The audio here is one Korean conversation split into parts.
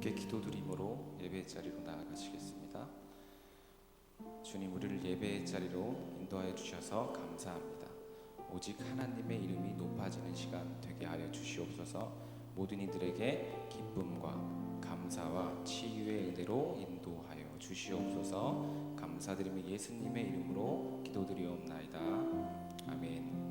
함께 기도드림으로 예배의 자리로 나아가시겠습니다. 주님, 우리를 예배의 자리로 인도하여 주셔서 감사합니다. 오직 하나님의 이름이 높아지는 시간 되게 하여 주시옵소서. 모든 이들에게 기쁨과 감사와 치유의 은혜로 인도하여 주시옵소서. 감사드리며 예수님의 이름으로 기도드리옵나이다. 아멘.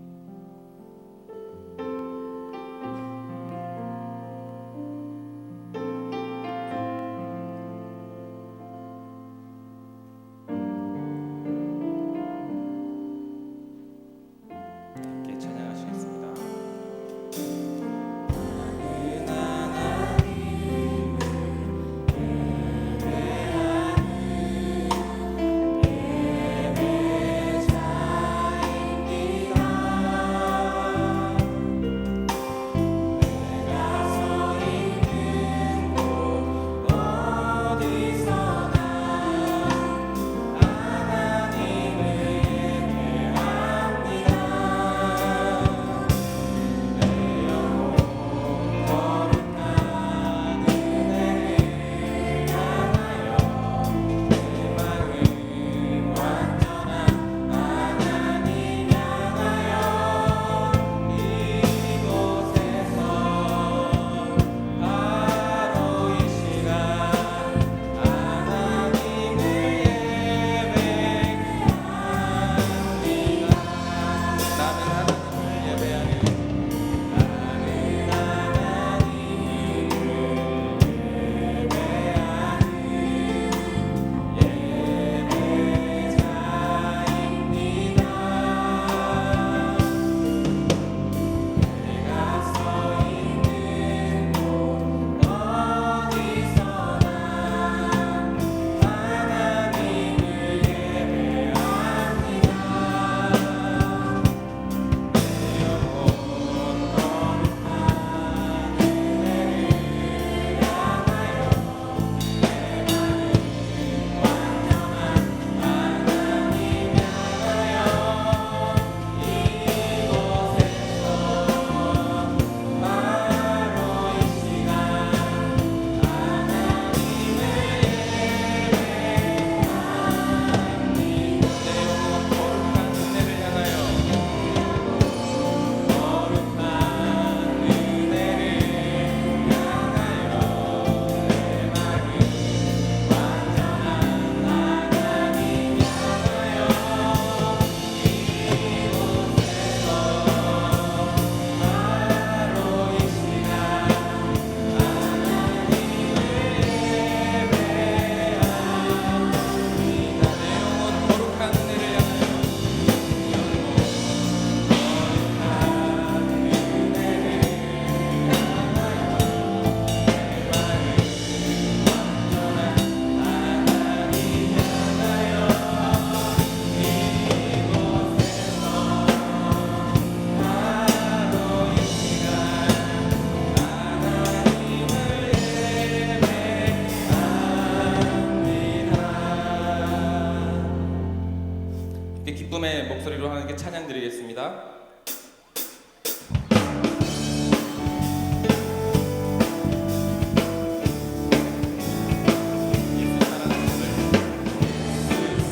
기쁨의 목소리로 하나님께 찬양 드리겠습니다.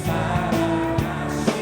사랑하시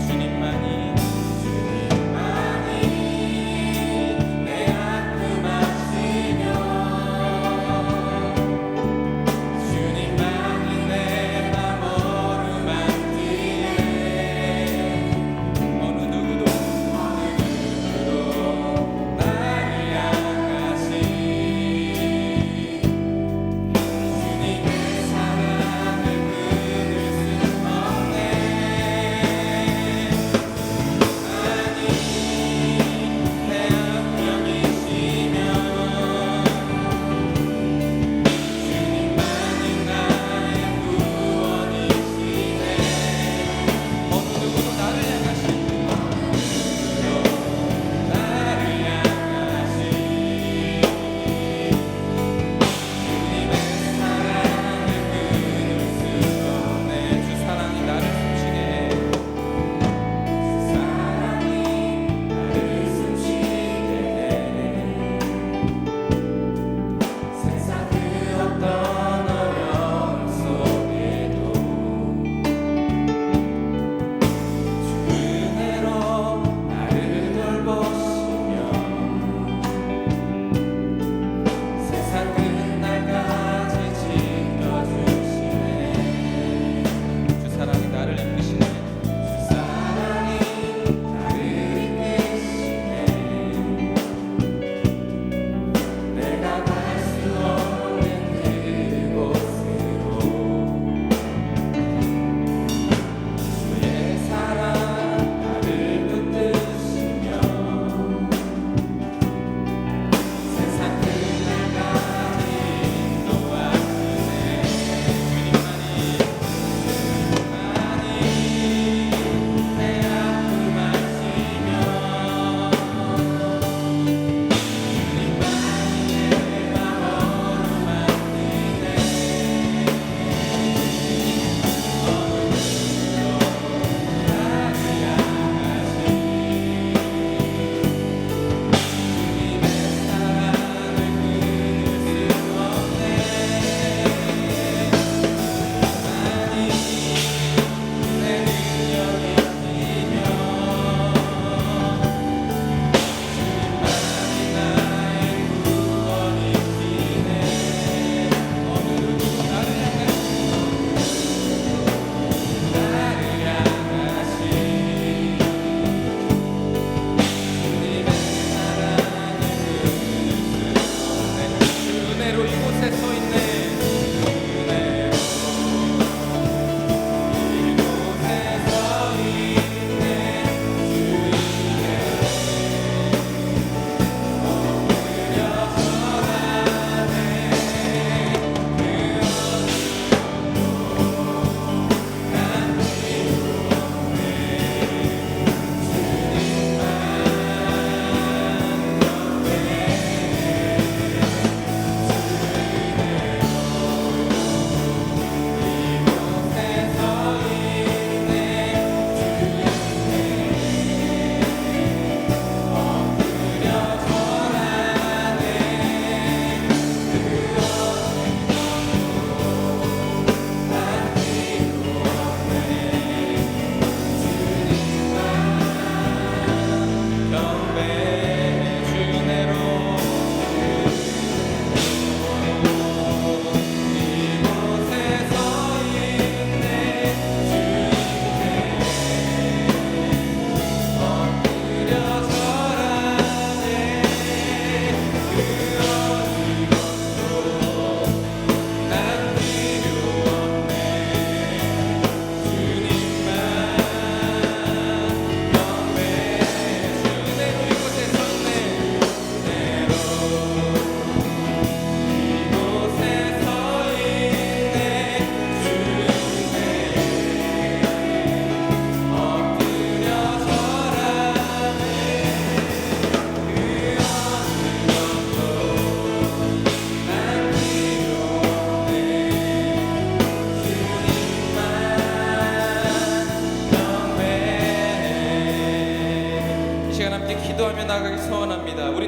주님만이 내 아픔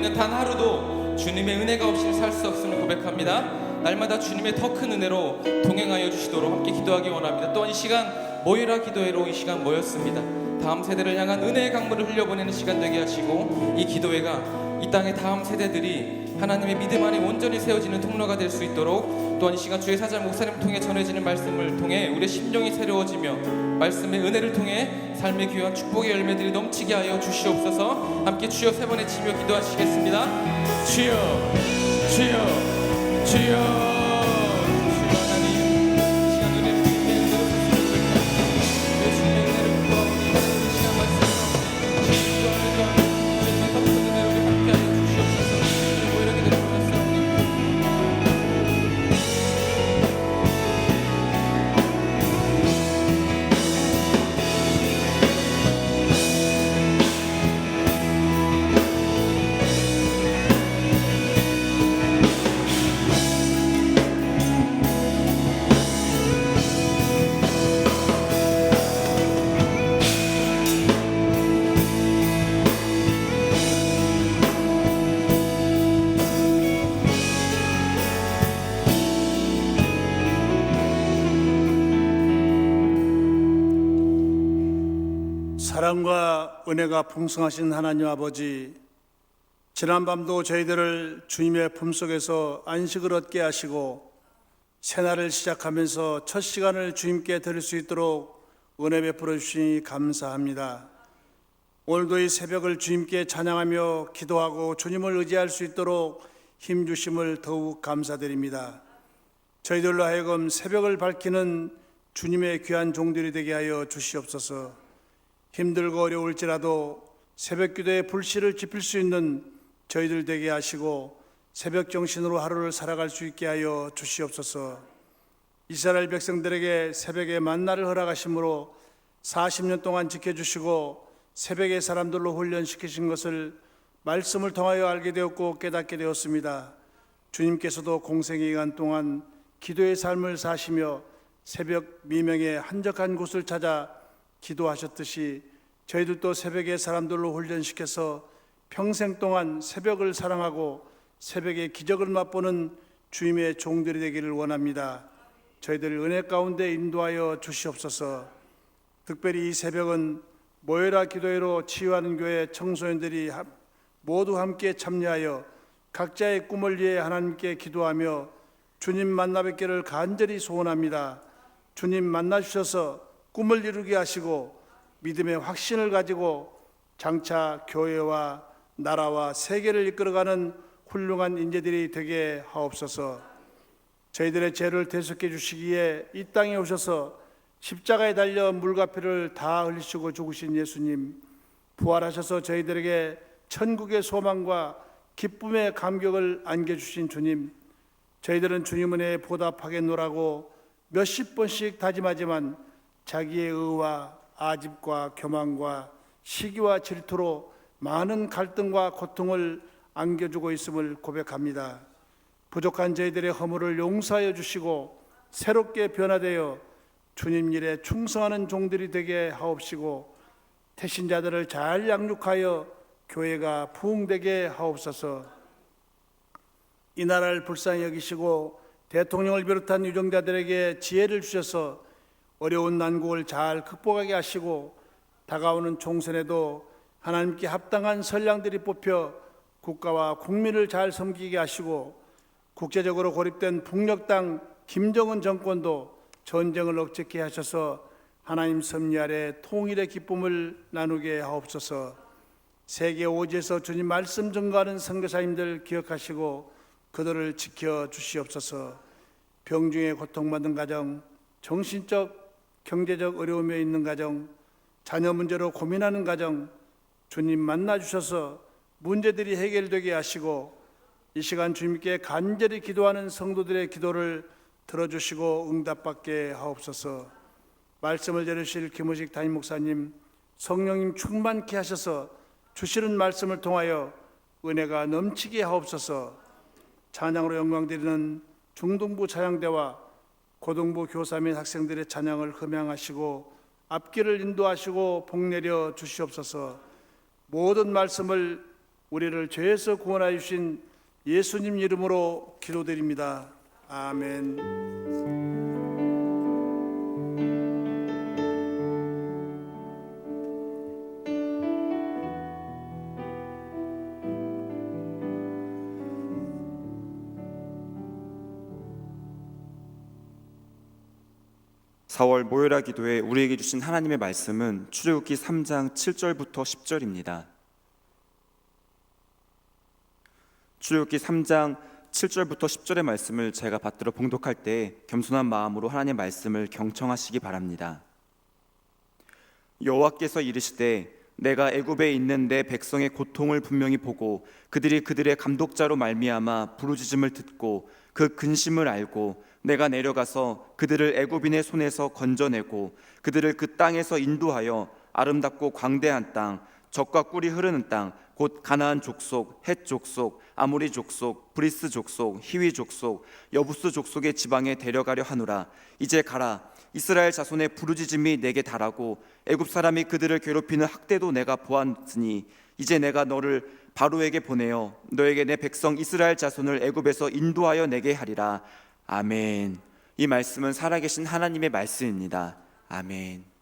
있는 단 하루도 주님의 은혜가 없이는 살 수 없음을 고백합니다. 날마다 주님의 더 큰 은혜로 동행하여 주시도록 함께 기도하기 원합니다. 또한 이 시간 모이라 기도회로 이 시간 모였습니다. 다음 세대를 향한 은혜의 강물을 흘려보내는 시간 되게 하시고, 이 기도회가 이 땅의 다음 세대들이 하나님의 믿음 안에 온전히 세워지는 통로가 될 수 있도록, 또한 이 시간 주의 사장 목사님을 통해 전해지는 말씀을 통해 우리의 심령이 새로워지며 말씀의 은혜를 통해 삶의 귀한 축복의 열매들이 넘치게 하여 주시옵소서. 함께 주여 세 번 외치며 기도하시겠습니다. 주여 주여 주여. 사랑과 은혜가 풍성하신 하나님 아버지, 지난밤도 저희들을 주님의 품속에서 안식을 얻게 하시고 새날을 시작하면서 첫 시간을 주님께 드릴 수 있도록 은혜 베풀어 주시니 감사합니다. 오늘도 이 새벽을 주님께 찬양하며 기도하고 주님을 의지할 수 있도록 힘 주심을 더욱 감사드립니다. 저희들로 하여금 새벽을 밝히는 주님의 귀한 종들이 되게 하여 주시옵소서. 힘들고 어려울지라도 새벽 기도에 불씨를 지필 수 있는 저희들 되게 하시고 새벽 정신으로 하루를 살아갈 수 있게 하여 주시옵소서. 이스라엘 백성들에게 새벽에 만나를 허락하심으로 40년 동안 지켜주시고 새벽에 사람들로 훈련시키신 것을 말씀을 통하여 알게 되었고 깨닫게 되었습니다. 주님께서도 공생의 기간 동안 기도의 삶을 사시며 새벽 미명의 한적한 곳을 찾아 기도하셨듯이 저희들도 새벽에 사람들로 훈련시켜서 평생 동안 새벽을 사랑하고 새벽의 기적을 맛보는 주님의 종들이 되기를 원합니다. 저희들 은혜 가운데 인도하여 주시옵소서. 특별히 이 새벽은 모여라 기도회로 치유하는 교회 청소년들이 모두 함께 참여하여 각자의 꿈을 위해 하나님께 기도하며 주님 만나 뵙기를 간절히 소원합니다. 주님 만나 주셔서 꿈을 이루게 하시고 믿음의 확신을 가지고 장차 교회와 나라와 세계를 이끌어가는 훌륭한 인재들이 되게 하옵소서. 저희들의 죄를 대속해 주시기에 이 땅에 오셔서 십자가에 달려 물과 피를 다 흘리시고 죽으신 예수님, 부활하셔서 저희들에게 천국의 소망과 기쁨의 감격을 안겨주신 주님, 저희들은 주님 은혜에 보답하겠노라고 몇십 번씩 다짐하지만 자기의 의와 아집과 교만과 시기와 질투로 많은 갈등과 고통을 안겨주고 있음을 고백합니다. 부족한 저희들의 허물을 용서하여 주시고 새롭게 변화되어 주님 일에 충성하는 종들이 되게 하옵시고 태신자들을 잘 양육하여 교회가 부흥되게 하옵소서. 이 나라를 불쌍히 여기시고 대통령을 비롯한 유정자들에게 지혜를 주셔서 어려운 난국을 잘 극복하게 하시고 다가오는 총선에도 하나님께 합당한 선량들이 뽑혀 국가와 국민을 잘 섬기게 하시고 국제적으로 고립된 북녘 김정은 정권도 전쟁을 억제케 하셔서 하나님 섭리 아래 통일의 기쁨을 나누게 하옵소서. 세계 오지에서 주님 말씀 전가하는 선교사님들 기억하시고 그들을 지켜 주시옵소서. 병중에 고통받는 가정, 정신적 경제적 어려움에 있는 가정, 자녀 문제로 고민하는 가정 주님 만나 주셔서 문제들이 해결되게 하시고 이 시간 주님께 간절히 기도하는 성도들의 기도를 들어주시고 응답받게 하옵소서. 말씀을 전해주실 김우식 담임 목사님, 성령님 충만케 하셔서 주시는 말씀을 통하여 은혜가 넘치게 하옵소서. 찬양으로 영광드리는 중등부 찬양대와 고등부 교사 및 학생들의 찬양을 흠양하시고 앞길을 인도하시고 복내려 주시옵소서. 모든 말씀을 우리를 죄에서 구원하여 주신 예수님 이름으로 기도드립니다. 아멘. 4월 모여라 기도에 우리에게 주신 하나님의 말씀은 출애굽기 3장 7절부터 10절입니다. 출애굽기 3장 7절부터 10절의 말씀을 제가 받들어 봉독할 때 겸손한 마음으로 하나님의 말씀을 경청하시기 바랍니다. 여호와께서 이르시되 내가 애굽에 있는 내 백성의 고통을 분명히 보고 그들이 그들의 감독자로 말미암아 부르짖음을 듣고 그 근심을 알고 내가 내려가서 그들을 애굽인의 손에서 건져내고 그들을 그 땅에서 인도하여 아름답고 광대한 땅, 젖과 꿀이 흐르는 땅, 곧 가나안 족속, 헷 족속, 아모리 족속, 브리스 족속, 히위 족속, 여부스 족속의 지방에 데려가려 하노라. 이제 가라. 이스라엘 자손의 부르짖음이 내게 달하고 애굽 사람이 그들을 괴롭히는 학대도 내가 보았으니 이제 내가 너를 바로에게 보내어 너에게 내 백성 이스라엘 자손을 애굽에서 인도하여 내게 하리라. 아멘. 이 말씀은 살아계신 하나님의 말씀입니다. 아멘.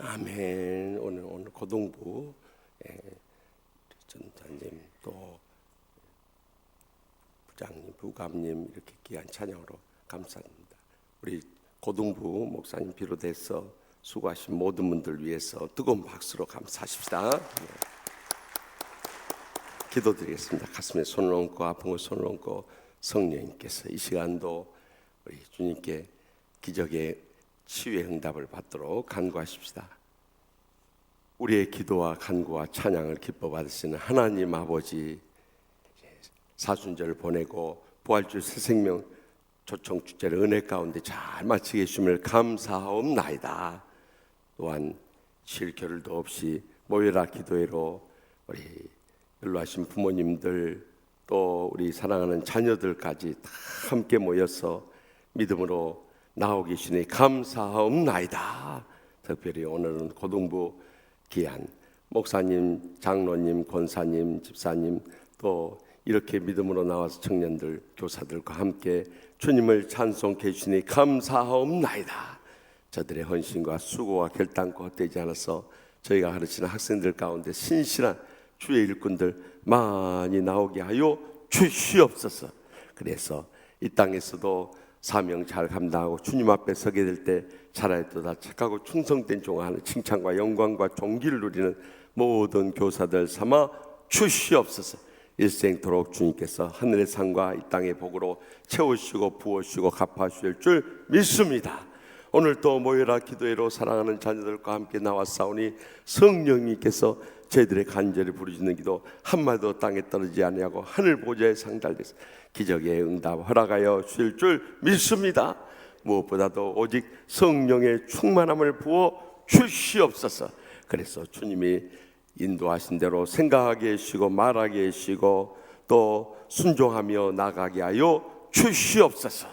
아멘. 오늘 고등부 전사님 또 부장님, 부관님 국감님 이렇게 귀한 찬양으로 감사합니다. 우리 고등부 목사님 비롯해서 수고하신 모든 분들 위해서 뜨거운 박수로 감사하십시다. 네. 기도드리겠습니다. 가슴에 손을 얹고 아픈 걸 손을 얹고 성령님께서 이 시간도 우리 주님께 기적의 치유의 응답을 받도록 간구하십시다. 우리의 기도와 간구와 찬양을 기뻐 받으시는 하나님 아버지, 사순절을 보내고 부활절 새 생명 초청 축제를 은혜 가운데 잘 마치게 해주심을 감사하옵나이다. 또한 쉴 겨를도 없이 모여라 기도회로 우리 연로하신 부모님들 또 우리 사랑하는 자녀들까지 다 함께 모여서 믿음으로 나오고 계시니 감사하옵나이다. 특별히 오늘은 고등부 귀한 목사님, 장로님, 권사님, 집사님 또 이렇게 믿음으로 나와서 청년들, 교사들과 함께 주님을 찬송해 주시니 감사하옵나이다. 저들의 헌신과 수고와 결단과 헛되지 않아서 저희가 가르치는 학생들 가운데 신실한 주의 일꾼들 많이 나오게 하여 주시옵소서. 그래서 이 땅에서도 사명 잘 감당하고 주님 앞에 서게 될 때 잘하였도다 착하고 충성된 종하는 칭찬과 영광과 존귀를 누리는 모든 교사들 삼아 주시옵소서. 일생토록 주님께서 하늘의 상과 이 땅의 복으로 채우시고 부어주시고 갚아주실 줄 믿습니다. 오늘 또 모여라 기도회로 사랑하는 자녀들과 함께 나왔사오니 성령님께서 저희들의 간절히 부르짖는 기도 한마디도 땅에 떨어지지 아니하고 하늘 보좌에 상달돼서 기적의 응답 허락하여 주실 줄 믿습니다. 무엇보다도 오직 성령의 충만함을 부어 주시옵소서. 그래서 주님이 인도하신 대로 생각하게 하시고 말하게 하시고 또 순종하며 나가게 하여 주시옵소서.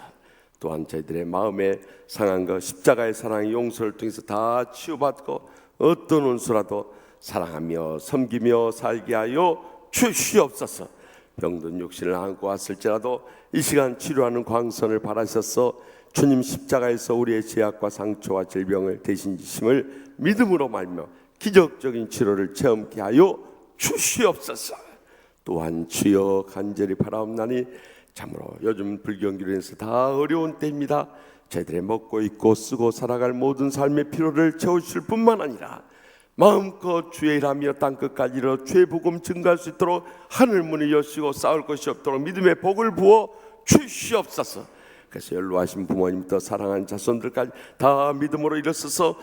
또한 저희들의 마음에 상한 것 십자가의 사랑의 용서를 통해서 다 치유받고 어떤 원수라도 사랑하며 섬기며 살게 하여 주시옵소서. 병든 육신을 안고 왔을지라도 이 시간 치료하는 광선을 바라셔서 주님 십자가에서 우리의 죄악과 상처와 질병을 대신 지심을 믿음으로 말며 기적적인 치료를 체험케 하여 주시옵소서. 또한 주여 간절히 바라옵나니 참으로 요즘 불경기로 인해서 다 어려운 때입니다. 저희들의 먹고 입고 쓰고 살아갈 모든 삶의 필요를 채우실 뿐만 아니라 마음껏 주의 일하며 땅끝까지 이르러 주의 복음 증가할 수 있도록 하늘 문을 여시고 싸울 것이 없도록 믿음의 복을 부어 주시옵소서. 그래서 연로하신 부모님부터 사랑하는 자손들까지 다 믿음으로 일어서서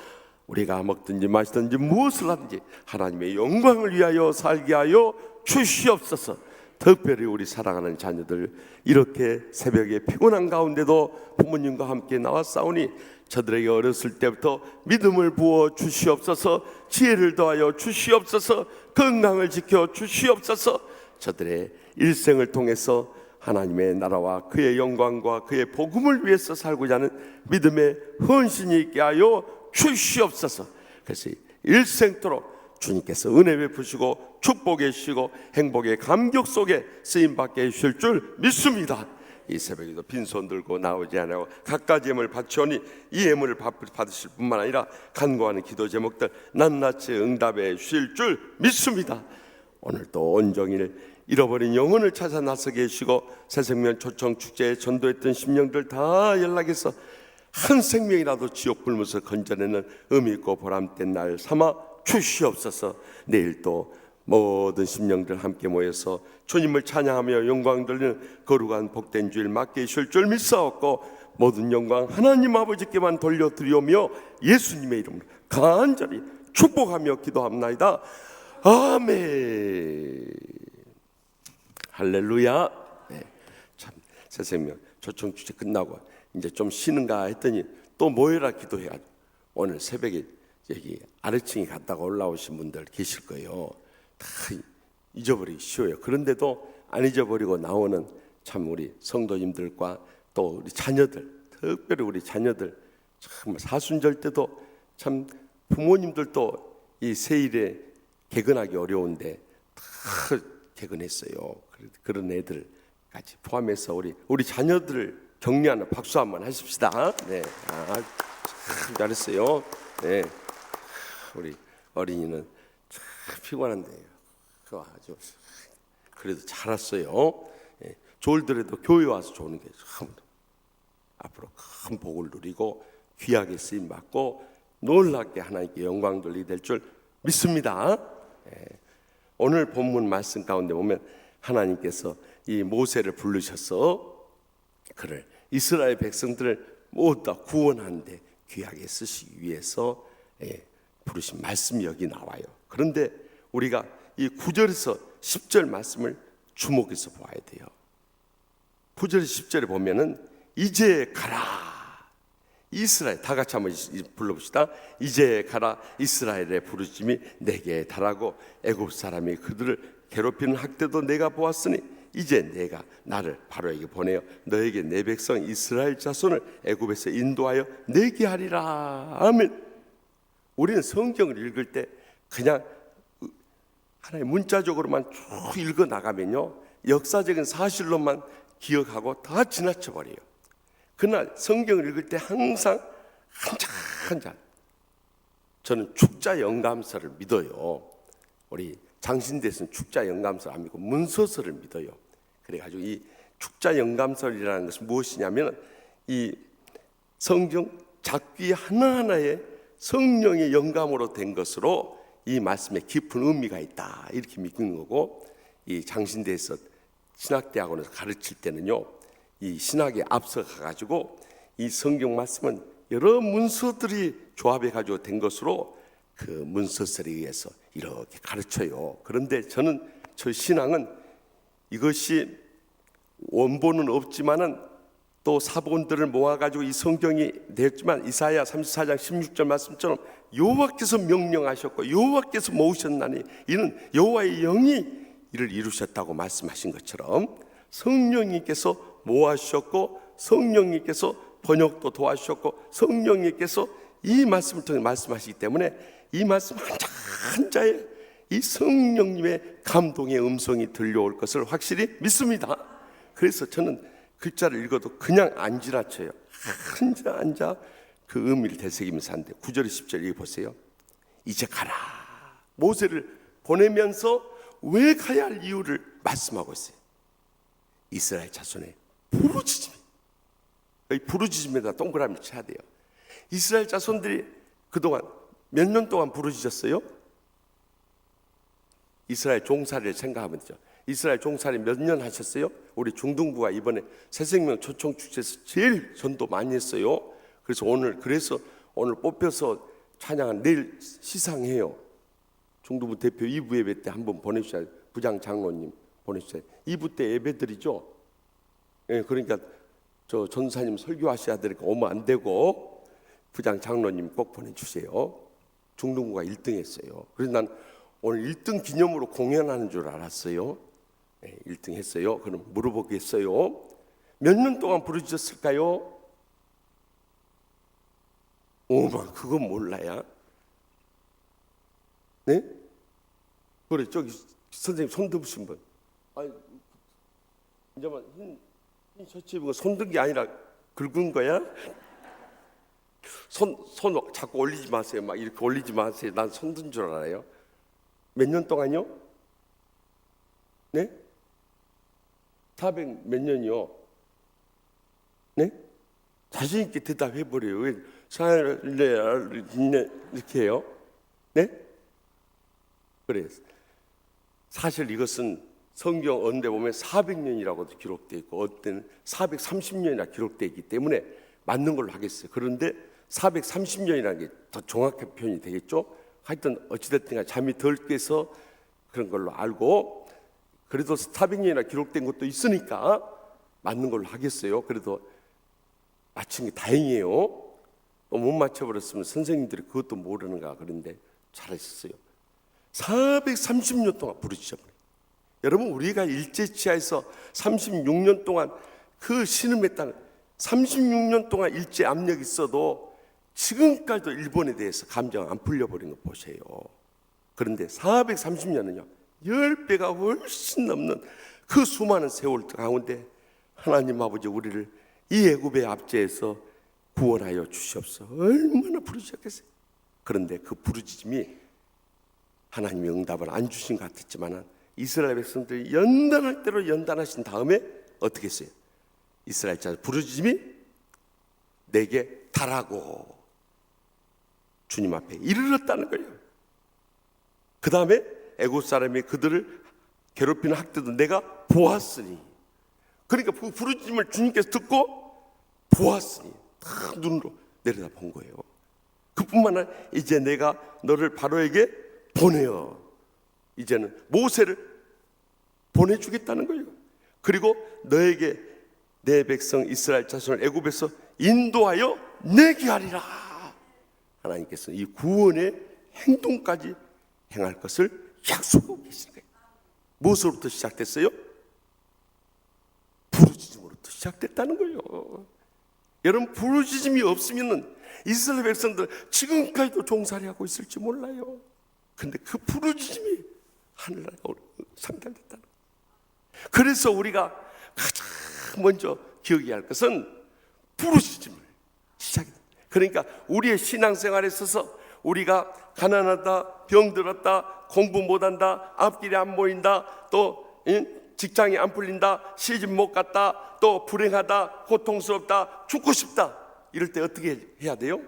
우리가 먹든지 마시든지 무엇을 하든지 하나님의 영광을 위하여 살게 하여 주시옵소서. 특별히 우리 사랑하는 자녀들 이렇게 새벽에 피곤한 가운데도 부모님과 함께 나왔사오니 저들에게 어렸을 때부터 믿음을 부어 주시옵소서. 지혜를 더하여 주시옵소서. 건강을 지켜 주시옵소서. 저들의 일생을 통해서 하나님의 나라와 그의 영광과 그의 복음을 위해서 살고자 하는 믿음의 헌신이 있게 하여 주시옵소서. 그래서 일생토록 주님께서 은혜 베푸시고 축복해 주시고 행복의 감격 속에 쓰임받게 해주실 줄 믿습니다. 이 새벽에도 빈손 들고 나오지 않고 갖가지 예물을 바치오니 이 예물을 받으실 뿐만 아니라 간구하는 기도 제목들 낱낱이 응답해 주실 줄 믿습니다. 오늘 또 온종일 잃어버린 영혼을 찾아 나서게 해주시고 새생명 초청 축제에 전도했던 심령들 다 연락해서 한 생명이라도 지옥 불못을 건져내는 의미있고 보람된 날 삼아 주시옵소서. 내일 또 모든 심령들 함께 모여서 주님을 찬양하며 영광 돌리는 거룩한 복된 주일 맡게 해주실 줄 믿사옵고 모든 영광 하나님 아버지께만 돌려드리오며 예수님의 이름으로 간절히 축복하며 기도합나이다. 아멘. 할렐루야. 네, 참 새생명 초청 축제 끝나고 이제 좀 쉬는가 했더니 또 모여라 기도해야 오늘 새벽에 여기 아래층에 갔다가 올라오신 분들 계실 거예요. 다 잊어버리기 쉬워요. 그런데도 안 잊어버리고 나오는 참 우리 성도님들과 또 우리 자녀들, 특별히 우리 자녀들 참 사순절 때도 참 부모님들도 이 세일에 개근하기 어려운데 다 개근했어요. 그런 애들까지 포함해서 우리 자녀들을 격려하는 박수 한번 하십시다. 네, 참 잘했어요. 네, 우리 어린이는 참 피곤한데 아주 그래도 잘했어요. 네, 졸더라도 교회 와서 조는 게 참 앞으로 큰 복을 누리고 귀하게 쓰임 받고 놀랍게 하나님께 영광 돌리게 될 줄 믿습니다. 오늘 본문 말씀 가운데 보면 하나님께서 이 모세를 부르셔서 그를 이스라엘 백성들을 모두 다 구원하는데 귀하게 쓰시기 위해서 부르신 말씀이 여기 나와요. 그런데 우리가 이 9절에서 10절 말씀을 주목해서 보아야 돼요. 9절 10절에 보면은 이제 가라 이스라엘, 다 같이 한번 불러봅시다. 이제 가라 이스라엘의 부르심이 내게 달하고 애굽 사람이 그들을 괴롭히는 학대도 내가 보았으니 이제 내가 나를 바로에게 보내어 너에게 내 백성 이스라엘 자손을 애굽에서 인도하여 내게 하리라. 아멘. 우리는 성경을 읽을 때 그냥 하나의 문자적으로만 쭉 읽어 나가면요, 역사적인 사실로만 기억하고 다 지나쳐 버려요. 그날 성경을 읽을 때 항상 한자 저는 축자 영감서를 믿어요. 우리 장신대에서는 축자 영감서 안 믿고 문서서를 믿어요. 그래가지고 이 축자 영감서라는 것은 무엇이냐면 이 성경 작귀 하나하나에 성령의 영감으로 된 것으로 이 말씀에 깊은 의미가 있다 이렇게 믿는 거고, 이 장신대에서 신학대학원에서 가르칠 때는요, 이 신학에 앞서 가가지고 이 성경 말씀은 여러 문서들이 조합해 가지고 된 것으로 그 문서설에 의해서 이렇게 가르쳐요. 그런데 저는 저 신앙은 이것이 원본은 없지만은 또 사본들을 모아가지고 이 성경이 되었지만 이사야 34장 16절 말씀처럼 여호와께서 명령하셨고 여호와께서 모으셨나니 이는 여호와의 영이 이를 이루셨다고 말씀하신 것처럼 성령님께서 모아주셨고 성령님께서 번역도 도와주셨고 성령님께서 이 말씀을 통해 말씀하시기 때문에 이 말씀 한자 한자에 이 성령님의 감동의 음성이 들려올 것을 확실히 믿습니다. 그래서 저는 글자를 읽어도 그냥 안 지나쳐요. 한자 그 의미를 되새기면서 하는데 9절 10절 읽어보세요. 이제 가라. 모세를 보내면서 왜 가야 할 이유를 말씀하고 있어요. 이스라엘 자손의 부르짖음. 이 부르짖음에다 동그라미 쳐야 돼요. 이스라엘 자손들이 그동안 몇 년 동안 부르짖었어요? 이스라엘 종살이를 생각하면 되죠. 이스라엘 종살이 몇 년 하셨어요? 우리 중등부가 이번에 새생명 초청축제에서 제일 전도 많이 했어요. 그래서 오늘 뽑혀서 찬양한 내일 시상해요. 중등부 대표 2부 예배 때 한번 보내주셔야, 부장 장로님 보내주셔야. 2부 때 예배드리죠. 예, 그러니까 저 전사님 설교하셔야 되니까 오면 안 되고 부장 장로님 꼭 보내주세요. 중등부가 1등 했어요. 그래서 난 오늘 1등 기념으로 공연하는 줄 알았어요. 네, 1등 했어요. 그럼 물어보겠어요. 몇 년 동안 부르짖었을까요? 오마, 그건 몰라야. 네? 그래, 저기 선생님 손 드신 분. 아니, 이제만 흰 셔츠 입은 거 손 든 게 아니라 긁은 거야? 손 자꾸 올리지 마세요. 막 이렇게 올리지 마세요. 난 손 든 줄 알아요. 몇 년 동안요? 네? 400 몇 년이요? 네? 자신 있게 대답해 버려요. 왜 이렇게 해요? 네? 그래. 사실 이것은 성경 어느 데 보면 400년이라고도 기록되어 있고 어떤 때는 430년이나 기록되어 있기 때문에 맞는 걸로 하겠어요. 그런데 430년이라는 게 더 정확한 표현이 되겠죠? 하여튼 어찌됐든 잠이 덜 깨서 그런 걸로 알고, 그래도 400년이나 기록된 것도 있으니까 맞는 걸로 하겠어요. 그래도 맞춘 게 다행이에요. 또 못 맞춰버렸으면 선생님들이 그것도 모르는가 그런데 잘하셨어요. 430년 동안 부르짖어버려요. 여러분, 우리가 일제치하에서 36년 동안 그 신음했다는 36년 동안 일제 압력이 있어도 지금까지도 일본에 대해서 감정 안 풀려버린 거 보세요. 그런데 430년은요 10배가 훨씬 넘는 그 수많은 세월 가운데 하나님 아버지 우리를 이 애굽의 압제에서 구원하여 주시옵소서. 얼마나 부르짖었겠어요. 그런데 그 부르짖음이 하나님의 응답을 안 주신 것 같았지만 이스라엘 백성들이 연단할 대로 연단하신 다음에 어떻게 했어요? 이스라엘 자손 부르짖음이 내게 달하고 주님 앞에 이르렀다는 거예요. 그 다음에 애굽 사람이 그들을 괴롭히는 학대도 내가 보았으니, 그러니까 그 부르짖음을 주님께서 듣고 보았으니 다 눈으로 내려다 본 거예요. 그뿐만 아니라 이제 내가 너를 바로에게 보내어, 이제는 모세를 보내주겠다는 거예요. 그리고 너에게 내 백성 이스라엘 자손을 애굽에서 인도하여 내게 하리라. 하나님께서 이 구원의 행동까지 행할 것을 약속하고 계시는 거예요. 무엇으로부터 시작됐어요? 부르짖음으로부터 시작됐다는 거예요. 여러분, 부르짖음이 없으면 이스라엘 백성들 지금까지도 종살이하고 있을지 몰라요. 근데 그 부르짖음이 하늘나라가 상달됐다는 거예요. 그래서 우리가 가장 먼저 기억해야 할 것은 부르짖음을 시작이다. 그러니까 우리의 신앙생활에 있어서 우리가 가난하다, 병들었다, 공부 못한다, 앞길이 안 보인다, 또 직장이 안 풀린다, 시집 못 갔다, 또 불행하다, 고통스럽다, 죽고 싶다, 이럴 때 어떻게 해야 돼요?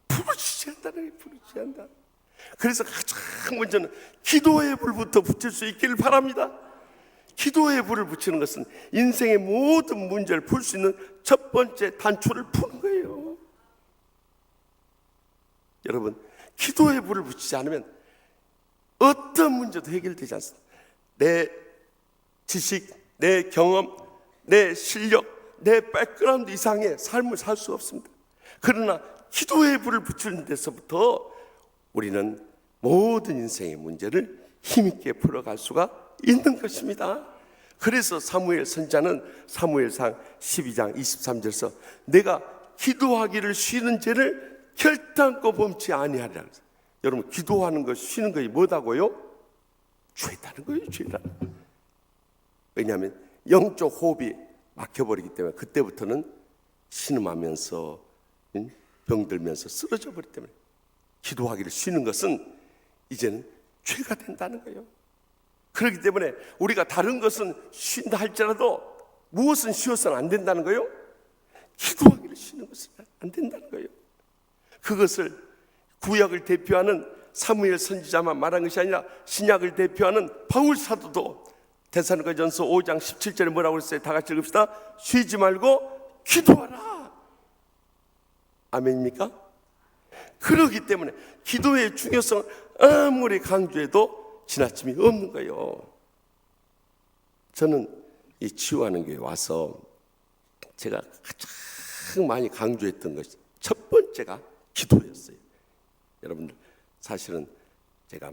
부르짖어야 한다는 거예요. 부르짖어야 한다. 그래서 가장 먼저는 기도의 불부터 붙일 수 있기를 바랍니다. 기도의 불을 붙이는 것은 인생의 모든 문제를 풀 수 있는 첫 번째 단초를 푸는 거예요. 여러분, 기도의 불을 붙이지 않으면 어떤 문제도 해결되지 않습니다. 내 지식, 내 경험, 내 실력, 내 백그라운드 이상의 삶을 살 수 없습니다. 그러나 기도의 불을 붙이는 데서부터 우리는 모든 인생의 문제를 힘있게 풀어갈 수가 있는 것입니다. 그래서 사무엘 선지자는 사무엘상 12장 23절에서 내가 기도하기를 쉬는 죄를 결단코 범치 아니하리라. 여러분, 기도하는 것, 쉬는 것이 뭐다고요? 죄다는 거예요. 죄다. 왜냐하면 영적 호흡이 막혀버리기 때문에 그때부터는 신음하면서 병들면서 쓰러져 버리기 때문에 기도하기를 쉬는 것은 이제는 죄가 된다는 거예요. 그렇기 때문에 우리가 다른 것은 쉰다 할지라도 무엇은 쉬어서는 안 된다는 거예요? 기도하기를 쉬는 것은 안 된다는 거예요. 그것을 구약을 대표하는 사무엘 선지자만 말한 것이 아니라 신약을 대표하는 바울 사도도 데살로니가전서 5장 17절에 뭐라고 했어요? 다 같이 읽읍시다. 쉬지 말고 기도하라. 아멘입니까? 그렇기 때문에 기도의 중요성을 아무리 강조해도 지나침이 없는 거예요. 저는 이 치유하는 교회에 와서 제가 가장 많이 강조했던 것이 첫 번째가 기도였어요. 여러분들, 사실은 제가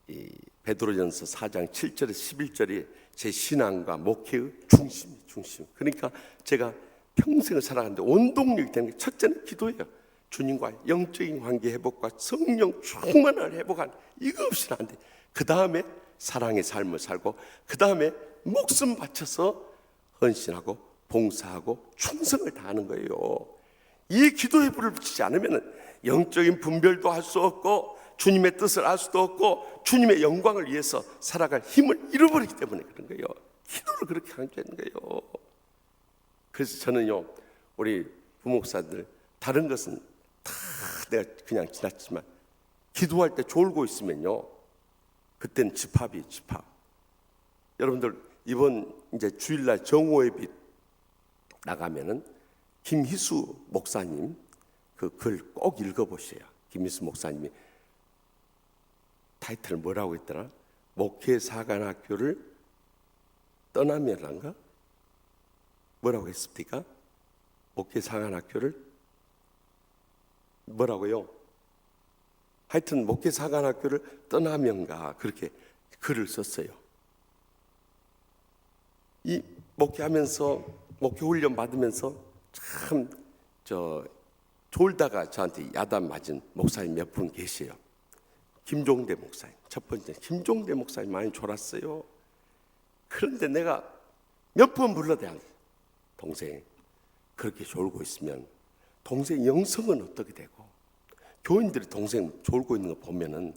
이 베드로전서 4장 7절에서 11절이 제 신앙과 목회의 중심. 그러니까 제가 평생을 살아가는데 원동력이 되는 게 첫째는 기도예요. 주님과 영적인 관계 회복과 성령 충만을 회복한, 이거 없이는 안 돼. 그 다음에 사랑의 삶을 살고, 그 다음에 목숨 바쳐서 헌신하고 봉사하고 충성을 다하는 거예요. 이 기도의 불을 붙이지 않으면 영적인 분별도 할 수 없고 주님의 뜻을 알 수도 없고 주님의 영광을 위해서 살아갈 힘을 잃어버리기 때문에 그런 거예요. 기도를 그렇게 강조하는 거예요. 그래서 저는요, 우리 부목사들 다른 것은 다 내가 그냥 지났지만 기도할 때 졸고 있으면요, 그때는 집합. 여러분들 이번 이제 주일날 정오예비 나가면은 김희수 목사님 그 글 꼭 읽어보세요. 김희수 목사님이 타이틀을 뭐라고 했더라? 목회사관학교를 떠나면란가? 뭐라고 했습니까? 목회사관학교를 뭐라고요? 하여튼 목회사관학교를 떠나면가 그렇게 글을 썼어요. 이 목회하면서 목회 훈련 받으면서 참 졸다가 저한테 야단 맞은 목사님 몇 분 계세요. 김종대 목사님, 첫 번째 김종대 목사님 많이 졸았어요. 그런데 내가 몇 번 불러대요. 동생, 그렇게 졸고 있으면 동생 영성은 어떻게 되고, 교인들이 동생 졸고 있는 거 보면은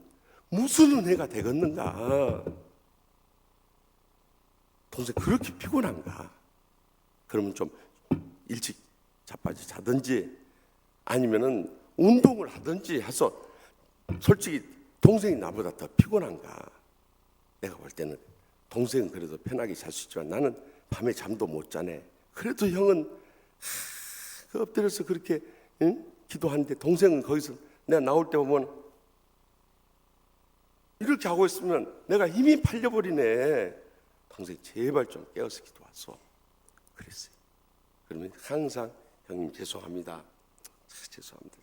무슨 은혜가 되겠는가. 동생 그렇게 피곤한가? 그러면 좀 일찍 자빠져 자든지 아니면은 운동을 하든지 해서 솔직히 동생이 나보다 더 피곤한가? 내가 볼 때는 동생은 그래도 편하게 잘 수 있지만 나는 밤에 잠도 못 자네. 그래도 형은 그 엎드려서 그렇게 기도하는데 동생은 거기서 내가 나올 때 보면 이렇게 하고 있으면 내가 힘이 팔려버리네. 동생 제발 좀 깨어서 기도하소. 그랬어요. 그러면 항상 형님 죄송합니다. 죄송합니다.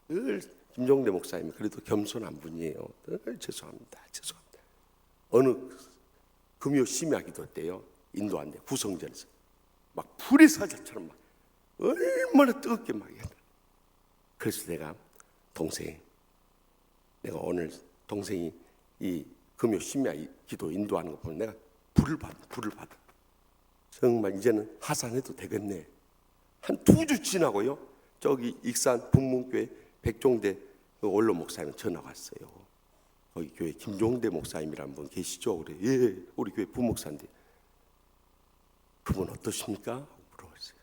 늘 김종대 목사님이 그래도 겸손한 분이에요. 늘 죄송합니다. 죄송합니다. 어느 금요 심야기도 때요. 인도한데 구성전에서 막 불의 사자처럼 막 얼마나 뜨겁게 막 해요. 그래서 내가 동생, 내가 오늘 동생이 이 금요 심야 기도 인도하는 거 보면 내가 불을 받아. 정말 이제는 하산해도 되겠네. 한 2주 지나고요. 저기 익산 북문교회 백종대 그 원로 목사님 전화 왔어요. 거기 교회 김종대 목사님이라는 분 계시죠? 그래. 예, 우리 교회 부목사인데 그분 어떠십니까? 물어봤어요.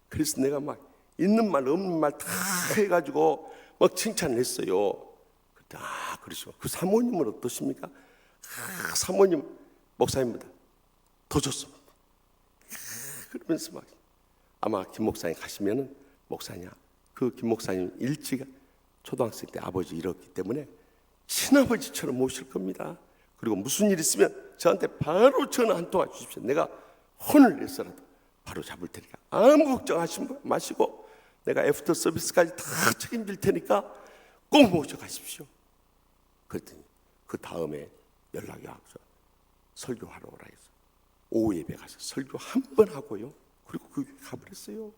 그래서 내가 막 있는 말 없는 말 다 해가지고 막 칭찬을 했어요. 그때 그러시고 그 사모님은 어떠십니까? 사모님 목사님보다 더 좋습니다. 그러면서 막 아마 김 목사님 가시면은 목사님 그 김 목사님 일찍 초등학생 때 아버지 잃었기 때문에 친아버지처럼 모실 겁니다. 그리고 무슨 일 있으면 저한테 바로 전화 한 통화 주십시오. 내가 혼을 내서라도 바로 잡을 테니까 아무 걱정하지 마시고 내가 애프터 서비스까지 다 책임질 테니까 꼭 모셔가십시오. 그랬더니 그 다음에 연락이 와서 설교하러 오라 해서 오후 예배 가서 설교 한 번 하고요. 그리고 그 교회 가버렸어요.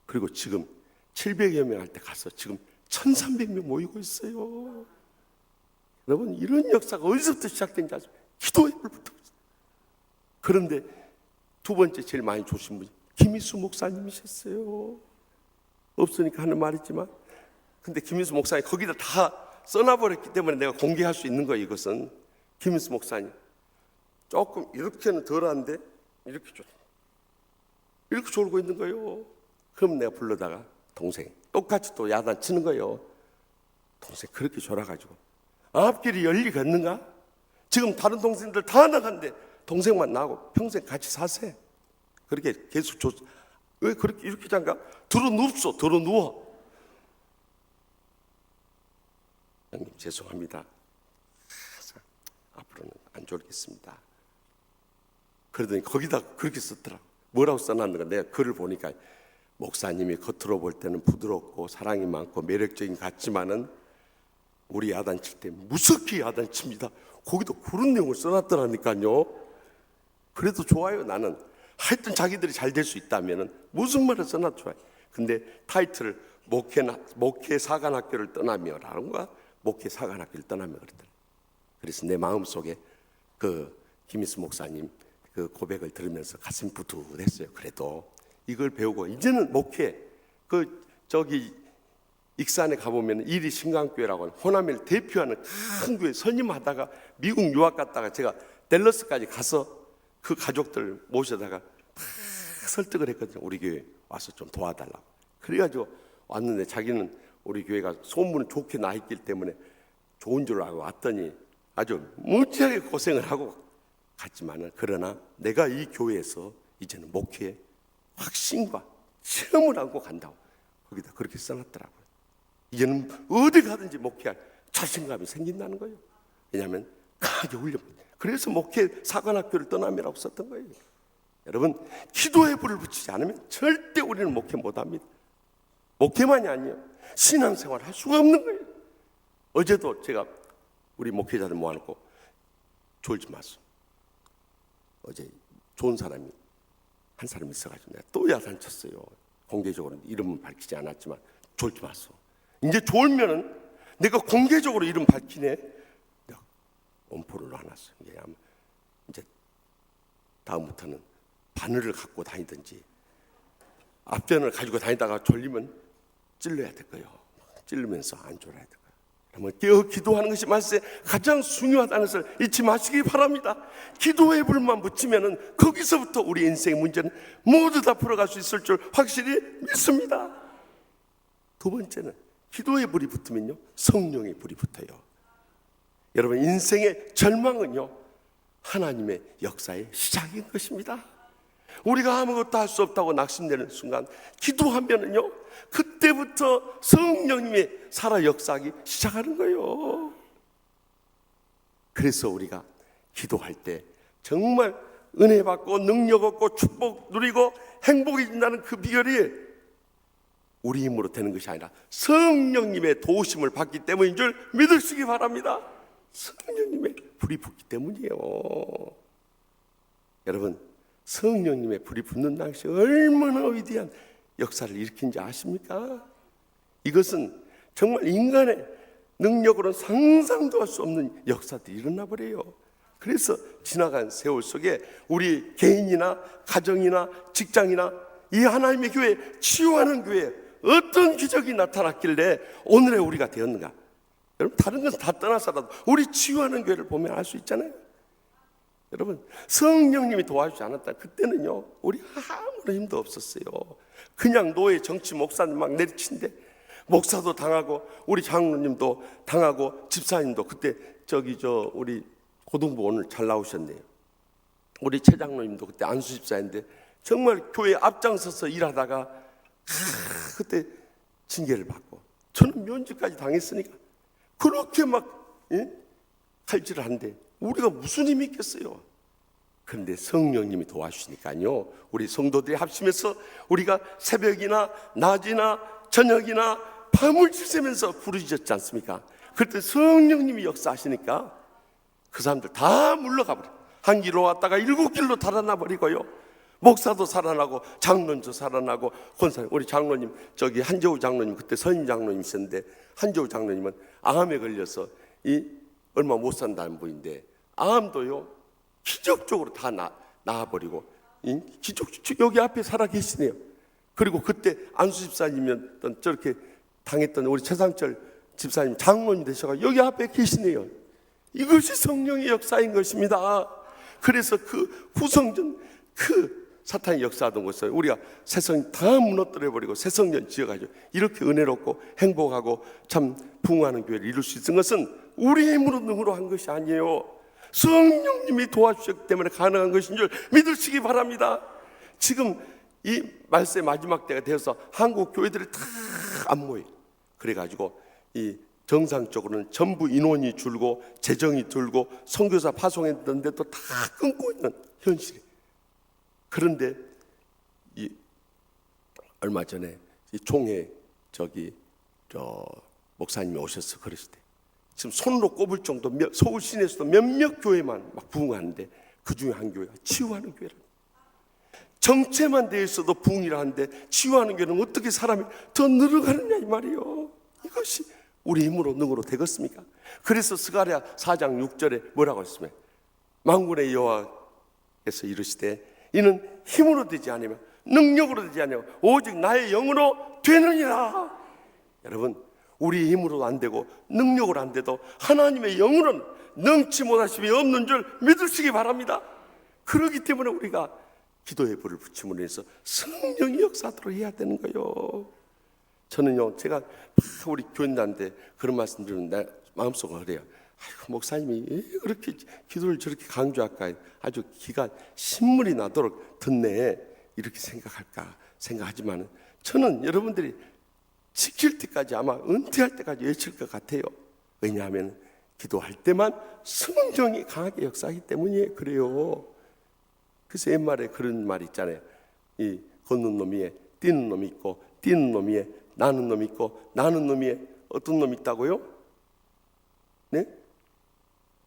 그리고 지금 700여 명 할 때 가서 지금 1300명 모이고 있어요. 여러분 이런 역사가 어디서부터 시작된지 아십니까? 기도의 불부터. 그런데 두 번째 제일 많이 조신 분이 김희수 목사님이셨어요. 없으니까 하는 말이지만 근데 김희수 목사님 거기다 다 써놔버렸기 때문에 내가 공개할 수 있는 거예요. 이것은 김희수 목사님 조금 이렇게는 덜한데 이렇게 졸고 있는 거예요. 그럼 내가 불러다가 동생 똑같이 또 야단 치는 거예요. 동생 그렇게 졸아가지고 앞길이 열리 걷는가? 지금 다른 동생들 다 나갔는데 동생만 나하고 평생 같이 사세. 그렇게 계속 왜 그렇게 이렇게 잠가? 들어 누워. 형님 죄송합니다. 앞으로는 안 졸겠습니다. 그러더니 거기다 그렇게 썼더라. 뭐라고 써놨는가? 내가 글을 보니까 목사님이 겉으로 볼 때는 부드럽고 사랑이 많고 매력적인 것 같지만은 우리 야단칠 때 무섭게 야단칩니다. 거기도 그런 내용을 써놨더라니까요. 그래도 좋아요. 나는 하여튼 자기들이 잘 될 수 있다면은 무슨 말을 써놔도 좋아요. 근데 타이틀을 목회 사관학교를 떠나며라는 거야. 목회 사관학교를 떠나며 그랬더라. 그래서 내 마음속에 그 김희수 목사님 그 고백을 들으면서 가슴이 부두했어요. 그래도 이걸 배우고 이제는 목회 저기 익산에 가보면 이리 신강교회라고 하는 호남을 대표하는 큰 교회 선임하다가 미국 유학 갔다가 제가 댈러스까지 가서 그 가족들 모셔다가 설득을 했거든요. 우리 교회 와서 좀 도와달라고. 그래가지고 왔는데 자기는 우리 교회가 소문을 좋게 나 있기 때문에 좋은 줄 알고 왔더니 아주 무지하게 고생을 하고 갔지만은 그러나 내가 이 교회에서 이제는 목회에 확신과 체험을 하고 간다고 거기다 그렇게 써놨더라고요. 이제는 어디 가든지 목회할 자신감이 생긴다는 거예요. 왜냐하면 강하게 훈련. 그래서 목회 사관학교를 떠나미라고 썼던 거예요. 여러분 기도의 불을 붙이지 않으면 절대 우리는 목회 못합니다. 목회만이 아니에요. 신앙생활 할 수가 없는 거예요. 어제도 제가 우리 목회자들 모아놓고 졸지 마소. 어제 좋은 사람이 한 사람 있어가지고 내가 또 야단쳤어요. 공개적으로 이름은 밝히지 않았지만 졸지 마소. 이제 졸면은 내가 공개적으로 이름 밝히네. 내가 엄포를 놔놨어요. 이게 아마 이제 다음부터는 바늘을 갖고 다니든지 앞전을 가지고 다니다가 졸리면 찔러야 될 거예요. 찔르면서 안 졸아야 될 거예요. 깨어 기도하는 것이 말세 가장 중요하다는 것을 잊지 마시기 바랍니다. 기도의 불만 붙이면은 거기서부터 우리 인생의 문제는 모두 다 풀어갈 수 있을 줄 확실히 믿습니다. 두 번째는 기도의 불이 붙으면요, 성령의 불이 붙어요. 여러분, 인생의 절망은요, 하나님의 역사의 시작인 것입니다. 우리가 아무것도 할 수 없다고 낙심되는 순간 기도하면은요, 그때부터 성령님의 살아 역사하기 시작하는 거예요. 그래서 우리가 기도할 때 정말 은혜 받고 능력 얻고 축복 누리고 행복해진다는 그 비결이 우리 힘으로 되는 것이 아니라 성령님의 도우심을 받기 때문인 줄 믿으시기 바랍니다. 성령님의 불이 붙기 때문이에요. 여러분, 성령님의 불이 붙는 당시 얼마나 위대한 역사를 일으킨지 아십니까? 이것은 정말 인간의 능력으로는 상상도 할 수 없는 역사들이 일어나 버려요. 그래서 지나간 세월 속에 우리 개인이나 가정이나 직장이나 이 하나님의 교회, 치유하는 교회 어떤 기적이 나타났길래 오늘의 우리가 되었는가? 여러분, 다른 것은 다 떠나서라도 우리 치유하는 교회를 보면 알 수 있잖아요. 여러분, 성령님이 도와주지 않았다 그때는요, 우리 아무런 힘도 없었어요. 그냥 노예 정치 목사님 막 내리친데 목사도 당하고 우리 장로님도 당하고 집사님도 그때 우리 고등부 오늘 잘 나오셨네요. 우리 최 장로님도 그때 안수 집사인데 정말 교회 앞장서서 일하다가 그때 징계를 받고 저는 면직까지 당했으니까 그렇게 막 칼질을 하는데 우리가 무슨 힘이 있겠어요? 그런데 성령님이 도와주시니까요, 우리 성도들이 합심해서 우리가 새벽이나 낮이나 저녁이나 밤을 지새면서 부르짖었지 않습니까? 그때 성령님이 역사하시니까 그 사람들 다 물러가 버려. 한 길로 왔다가 7길로 달아나 버리고요, 목사도 살아나고 장로님도 살아나고 권사님, 우리 장로님 한재우 장로님 그때 선임 장로님이셨는데 한재우 장로님은 암에 걸려서 얼마 못 산다는 분인데 암도요 기적적으로 다 나아버리고 기적적으로 여기 앞에 살아 계시네요. 그리고 그때 안수 집사님이었던 저렇게 당했던 우리 최상철 집사님 장로님 되셔가지고 여기 앞에 계시네요. 이것이 성령의 역사인 것입니다. 그래서 그 후성전 사탄이 역사하던 것을 우리가 새성 다 무너뜨려버리고 새성전 지어가지고 이렇게 은혜롭고 행복하고 참 부흥하는 교회를 이룰 수 있는 것은 우리의 힘으로 능으로 한 것이 아니에요. 성령님이 도와주셨기 때문에 가능한 것인 줄 믿으시기 바랍니다. 지금 이 말세의 마지막 때가 되어서 한국 교회들이 다 안 모여요. 그래가지고 이 정상적으로는 전부 인원이 줄고 재정이 들고 선교사 파송했는데도 다 끊고 있는 현실이에요. 그런데 얼마 전에 총회 목사님이 오셔서 그러실 때 지금 손으로 꼽을 정도 서울 시내에서도 몇몇 교회만 막 부흥하는데 그 중에 한 교회가 치유하는 교회랍니다. 정체만 되어 있어도 부흥이라 하는데 치유하는 교회는 어떻게 사람이 더 늘어가느냐 이 말이에요. 이것이 우리 힘으로 능으로 되겠습니까? 그래서 스가랴 4장 6절에 뭐라고 했습니까? 만군의 여호와께서 이르시되 이는 힘으로 되지 않으며 능력으로 되지 않으며 오직 나의 영으로 되느니라. 여러분, 우리 힘으로 안 되고 능력으로 안 돼도 하나님의 영으로는 능치 못하심이 없는 줄 믿으시기 바랍니다. 그렇기 때문에 우리가 기도의 불을 붙임으로 해서 성령이 역사하도록 해야 되는 거예요. 저는요, 제가 우리 교인들한테 그런 말씀 드리면 내 마음속으로 그래요. 아이고, 목사님이 왜 그렇게 기도를 저렇게 강조할까? 아주 기가 신물이 나도록 듣네. 이렇게 생각하지만 저는 여러분들이 지킬 때까지 아마 은퇴할 때까지 외칠 것 같아요. 왜냐하면 기도할 때만 성령이 강하게 역사하기 때문에 그래요. 그래서 옛말에 그런 말이 있잖아요. 이 걷는 놈 위에 뛰는 놈이 있고 뛰는 놈 위에 나는 놈이 있고 나는 놈 위에 어떤 놈이 있다고요? 네?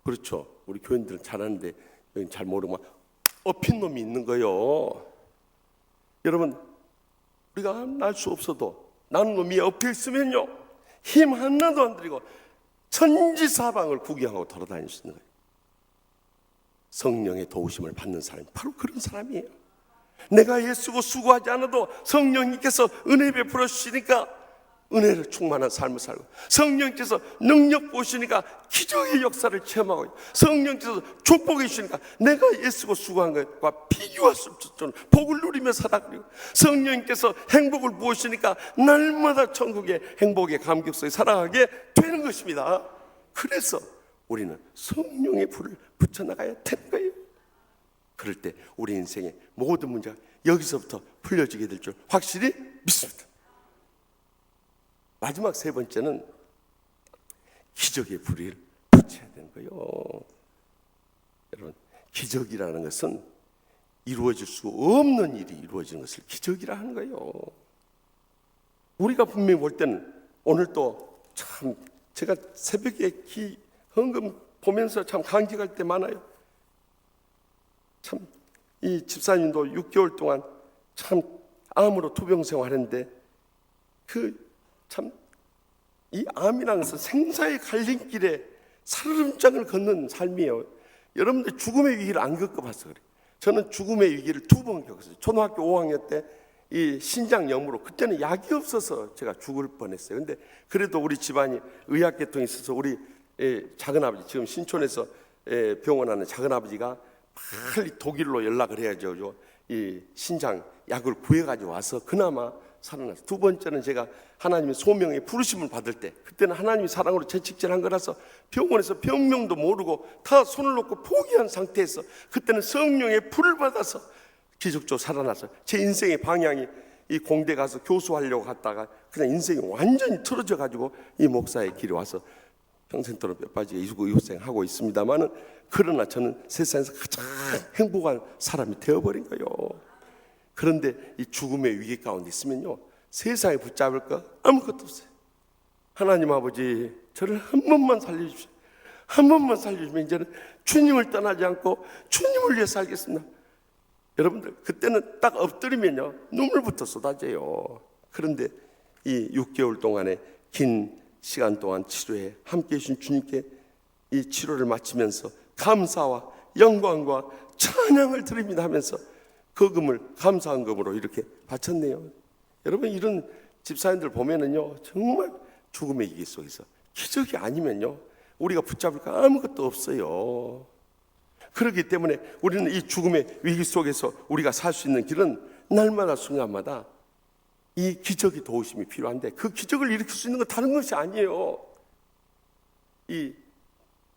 그렇죠. 우리 교인들은 잘 아는데 여긴 잘 모르고 엎힌 놈이 있는 거예요. 여러분, 우리가 날 수 없어도 나는 놈 위에 엎여 있으면요 힘 하나도 안 들이고 천지사방을 구경하고 돌아다닐 수 있는 거예요. 성령의 도우심을 받는 사람이 바로 그런 사람이에요. 내가 애쓰고 수고하지 않아도 성령님께서 은혜 베풀어 주시니까 은혜로 충만한 삶을 살고, 성령께서 능력 보시니까 기적의 역사를 체험하고, 성령께서 축복해 주시니까 내가 애쓰고 수고한 것과 비교할 수 없을 정도로 복을 누리며 살아가고, 성령께서 행복을 부으시니까 날마다 천국의 행복의 감격 속에 살아가게 되는 것입니다. 그래서 우리는 성령의 불을 붙여나가야 되는 거예요. 그럴 때 우리 인생의 모든 문제가 여기서부터 풀려지게 될 줄 확실히 믿습니다. 마지막 세 번째는 기적의 불을 붙여야 되는 거예요. 여러분, 기적이라는 것은 이루어질 수 없는 일이 이루어지는 것을 기적이라 하는 거예요. 우리가 분명히 볼 때는 오늘 또 참 제가 새벽에 헌금 보면서 참 감격할 때 많아요. 참 이 집사님도 6개월 동안 참 암으로 투병 생활했는데 참 이 암이라는 것은 생사의 갈림길에 살얼음장을 걷는 삶이에요. 여러분들 죽음의 위기를 안 겪어봐서 그래요. 저는 죽음의 위기를 2번 겪었어요. 초등학교 5학년 때 이 신장염으로, 그때는 약이 없어서 제가 죽을 뻔했어요. 근데 그래도 우리 집안이 의학계통이 있어서 우리 작은아버지, 지금 신촌에서 병원하는 작은아버지가 빨리 독일로 연락을 해야죠. 이 신장 약을 구해가지고 와서 그나마 살아났어요. 두 번째는 제가 하나님의 소명의 부르심을 받을 때, 그때는 하나님의 사랑으로 채찍질한 거라서 병원에서 병명도 모르고 다 손을 놓고 포기한 상태에서 그때는 성령의 불을 받아서 기적적으로 살아나서 제 인생의 방향이 이 공대 가서 교수하려고 갔다가 그냥 인생이 완전히 틀어져 가지고 이 목사의 길에 와서 평생도록 뼈 빠지게 이후생하고 있습니다만은, 그러나 저는 세상에서 가장 행복한 사람이 되어버린 거예요. 그런데 이 죽음의 위기 가운데 있으면요, 세상에 붙잡을 거 아무것도 없어요. 하나님 아버지, 저를 한 번만 살려주십시오. 한 번만 살려주시면 이제는 주님을 떠나지 않고 주님을 위해 살겠습니다. 여러분들, 그때는 딱 엎드리면요 눈물부터 쏟아져요. 그런데 이 6개월 동안의 긴 시간 동안 치료에 함께해 주신 주님께 이 치료를 마치면서 감사와 영광과 찬양을 드립니다 하면서 그 금을 감사한 금으로 이렇게 바쳤네요. 여러분, 이런 집사님들 보면은요, 정말 죽음의 위기 속에서 기적이 아니면요 우리가 붙잡을 거 아무것도 없어요. 그렇기 때문에 우리는 이 죽음의 위기 속에서 우리가 살 수 있는 길은 날마다 순간마다 이 기적의 도우심이 필요한데, 그 기적을 일으킬 수 있는 건 다른 것이 아니에요. 이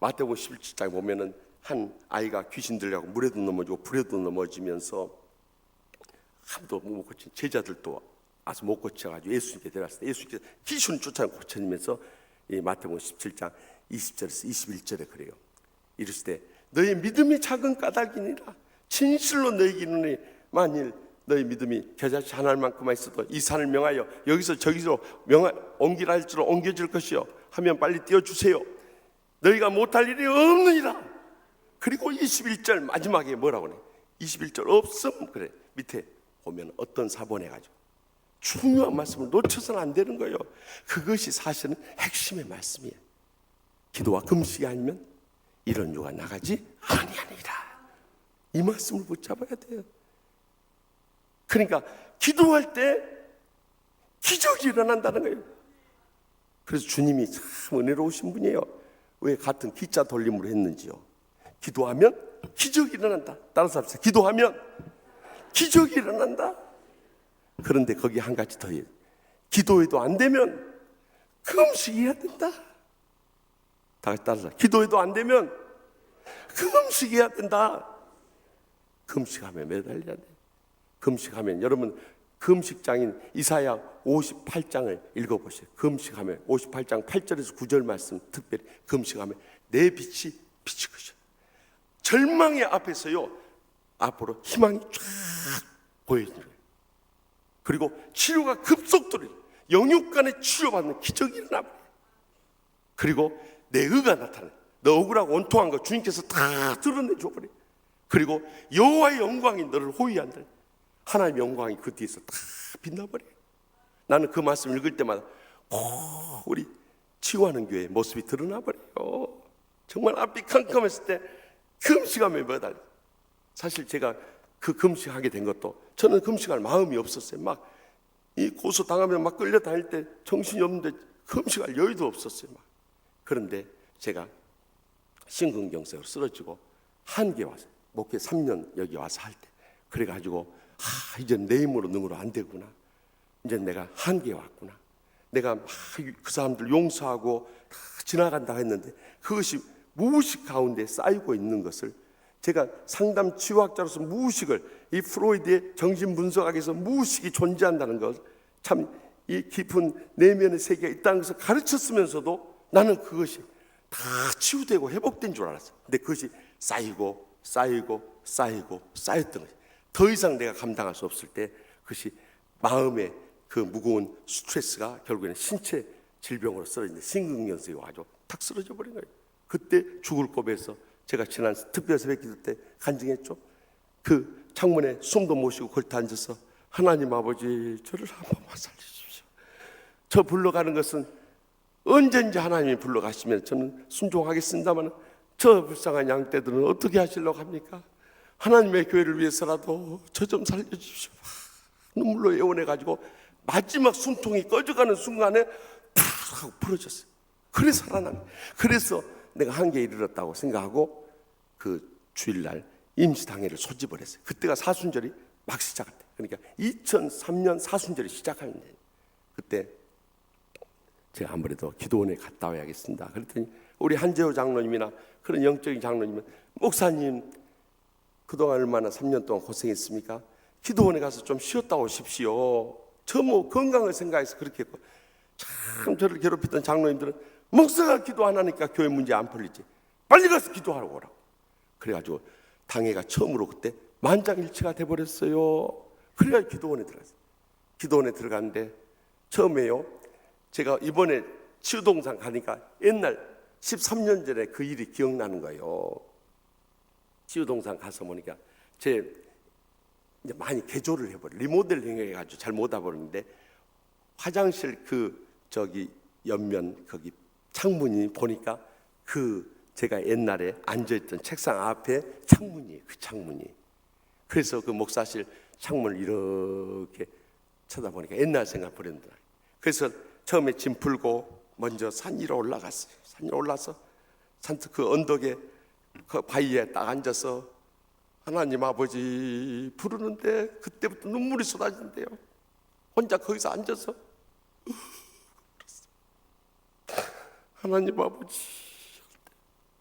마태복음 11장에 보면은 한 아이가 귀신 들려고 물에도 넘어지고 불에도 넘어지면서 아무도 못 고친 제자들도 와서 못 고쳐가지고 예수님께 데려왔을 때 예수님께서 귀신을 쫓아 고쳐내면서 이 마태복음 17장 20절에서 21절에 그래요. 이르실 때 너의 믿음이 작은 까닭이니라. 진실로 너에게 이르노니 만일 너희 믿음이 겨자씨 한 알만큼만 있어도 이 산을 명하여 여기서 저기로 옮기라 할지로 옮겨질 것이요 하면 빨리 띄워주세요. 너희가 못할 일이 없느니라. 그리고 21절 마지막에 뭐라고 그래? 21절 없음 그래. 밑에 보면 어떤 사본해가지고 중요한 말씀을 놓쳐서는 안 되는 거예요. 그것이 사실은 핵심의 말씀이에요. 기도와 금식이 아니면 이런 유가 나가지 아니하니라. 이 말씀을 붙잡아야 돼요. 그러니까 기도할 때 기적이 일어난다는 거예요. 그래서 주님이 참 은혜로우신 분이에요. 왜 같은 기자 돌림으로 했는지요. 기도하면 기적이 일어난다. 따라서 합시다. 기도하면 기적이 일어난다. 그런데 거기 한 가지 더 해요. 기도해도 안 되면 금식해야 된다. 다 같이 따라서 기도해도 안 되면 금식해야 된다. 금식하면 매달려야 돼. 금식하면 여러분 금식장인 이사야 58장을 읽어보세요. 금식하면 58장 8절에서 9절 말씀 특별히 금식하면 내 빛이 비칠 것이야. 절망의 앞에서요 앞으로 희망이 쫙 보여지는 거예요. 그리고 치료가 급속도로 영육간에 치료받는 기적이 일어나 버려요. 그리고 내 의가 나타나요. 너 억울하고 원통한 거 주님께서 다 드러내줘 버려요. 그리고 여호와의 영광이 너를 호위한다. 하나님의 영광이 그 뒤에서 다 빛나버려요. 나는 그 말씀 읽을 때마다 우리 치유하는 교회의 모습이 드러나버려요. 정말 앞이 캄캄했을 때 금식하며 매달려. 사실 제가 그 금식하게 된 것도 저는 금식할 마음이 없었어요. 막 이 고소 당하면 막 끌려다닐 때 정신이 없는데 금식할 여유도 없었어요. 막. 그런데 제가 심근경색으로 쓰러지고 한계 와서 목회 3년 여기 와서 할 때 그래가지고 이제 내 힘으로 능으로 안 되구나. 이제 내가 한계에 왔구나. 내가 막 그 사람들 용서하고 다 지나간다 했는데 그것이 무의식 가운데 쌓이고 있는 것을 제가 상담 치유학자로서 무의식을 이 프로이드의 정신 분석학에서 무의식이 존재한다는 것, 참 이 깊은 내면의 세계가 있다는 것을 가르쳤으면서도 나는 그것이 다 치유되고 회복된 줄 알았어요. 근데 그것이 쌓이고 쌓였던 거예요. 더 이상 내가 감당할 수 없을 때 그것이 마음의 그 무거운 스트레스가 결국에는 신체 질병으로 쓰러지는데 심근경색이 와가지고 탁 쓰러져 버린 거예요. 그때 죽을 고비에서 제가 지난 특별 새벽 기도 때 간증했죠. 그 창문에 숨도 못 쉬고 걸터 앉아서 하나님 아버지 저를 한 번만 살려주십시오. 저 불러가는 것은 언제든지 하나님이 불러가시면 저는 순종하겠습니다만 저 불쌍한 양떼들은 어떻게 하시려고 합니까? 하나님의 교회를 위해서라도 저 좀 살려주십시오. 눈물로 애원해가지고 마지막 숨통이 꺼져가는 순간에 푸르 하고 부러졌어요. 그래서 살아난. 그래서 내가 한계에 이르렀다고 생각하고 그 주일날 임시당회를 소집을 했어요. 그때가 사순절이 막 시작할 때. 그러니까 2003년 사순절이 시작하는데 그때 제가 아무래도 기도원에 갔다 와야겠습니다. 그랬더니 우리 한재호 장로님이나 그런 영적인 장로님은 목사님 그동안 얼마나 3년 동안 고생했습니까? 기도원에 가서 좀 쉬었다 오십시오. 저 뭐 건강을 생각해서 그렇게 했고 참 저를 괴롭히던 장로님들은 목사가 기도 안 하니까 교회 문제 안 풀리지. 빨리 가서 기도하러 오라고. 그래가지고 당회가 처음으로 그때 만장일치가 돼버렸어요. 그래가지고 기도원에 들어갔어요. 기도원에 들어갔는데 처음에요. 제가 이번에 치유동산 가니까 옛날 13년 전에 그 일이 기억나는 거예요. 치유동산 가서 보니까 제 이제 많이 개조를 해버려 리모델링 해가지고 잘 못 와버렸는데 화장실 그 저기 옆면 거기 창문이 보니까 그 제가 옛날에 앉아있던 책상 앞에 창문이에요. 그 창문이. 그래서 그 목사실 창문을 이렇게 쳐다보니까 옛날 생각 버렸더라. 그래서 처음에 짐 풀고 먼저 산 위로 올라갔어요. 산 위로 올라서 산트 그 언덕에 그 바위에 딱 앉아서 하나님 아버지 부르는데 그때부터 눈물이 쏟아진대요. 혼자 거기서 앉아서 하나님 아버지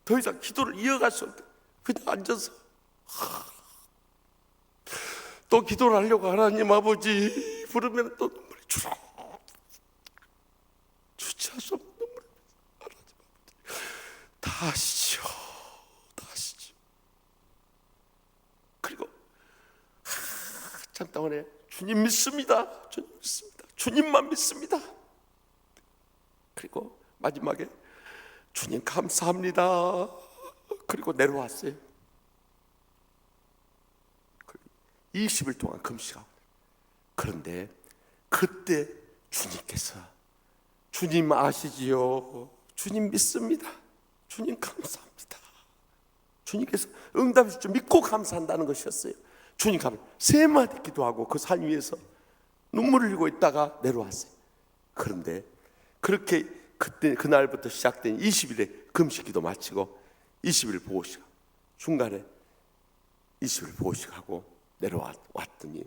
더 이상 기도를 이어갈 수 없대. 그냥 앉아서 또 기도를 하려고 하나님 아버지 부르면 또 눈물이 주체할 수 없는 눈물이 하나님 아버지 다 하시죠. 그리고 한참 동안에 주님 믿습니다. 주님 믿습니다. 주님만 믿습니다. 그리고 마지막에 주님 감사합니다. 그리고 내려왔어요. 20일 동안 금식하고. 그런데 그때 주님께서 주님 아시지요? 주님 믿습니다. 주님 감사합니다. 주님께서 응답해 주시죠. 믿고 감사한다는 것이었어요. 주님 감사. 3마디 기도하고 그 산 위에서 눈물을 흘리고 있다가 내려왔어요. 그런데 그렇게 그때 그날부터 시작된 20일에 금식기도 마치고 20일 보호식 중간에 20일 보호식하고 내려왔더니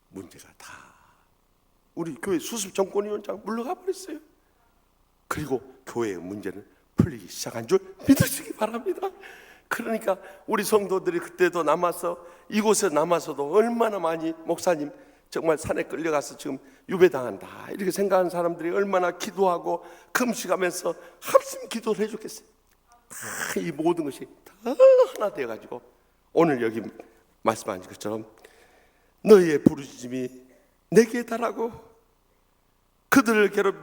문제가 다 우리 교회 수습 정권위원장 물러가 버렸어요. 그리고 교회의 문제는 풀리기 시작한 줄 믿으시기 바랍니다. 그러니까 우리 성도들이 그때도 남아서 이곳에 남아서도 얼마나 많이 목사님 정말 산에 끌려가서 지금 유배당한다 이렇게 생각하는 사람들이 얼마나 기도하고 금식하면서 합심 기도를 해줬겠어요. 다 이 모든 것이 다 하나 되어가지고 오늘 여기 말씀하신 것처럼 너희의 부르짖음이 내게 달하고